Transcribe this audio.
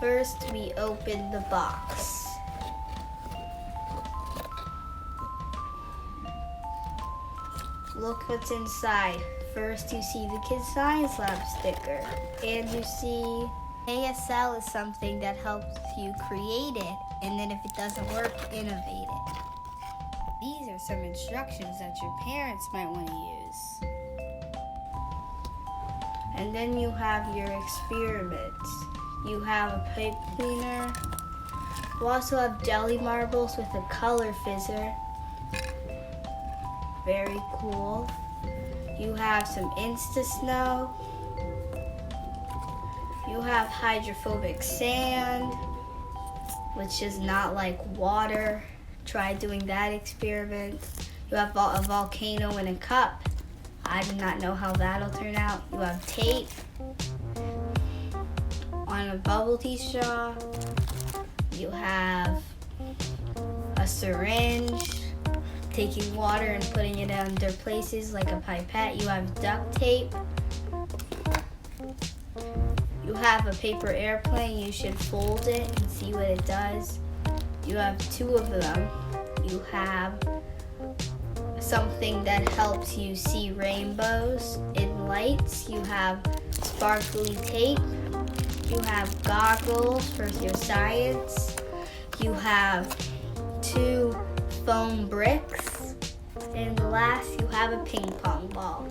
first we open the box. Look what's inside. First you see the Kids Science Lab sticker, and you see ASL is something that helps you create it, and then if it doesn't work, innovate it. These are some instructions that your parents might want to use. And then you have your experiments. You have a pipe cleaner. You also have jelly marbles with a color fizzer. Very cool. You have some Insta-Snow. You have hydrophobic sand, which is not like water. Try doing that experiment. You have a volcano in a cup. I do not know how that'll turn out. You have tape on a bubble tea straw. You have a syringe, taking water and putting it under places like a pipette. You have duct tape. You have a paper airplane. You should fold it and see what it does. You have two of them. You have something that helps you see rainbows in lights. You have sparkly tape. You have goggles for your science. You have two foam bricks. And last, you have a ping pong ball.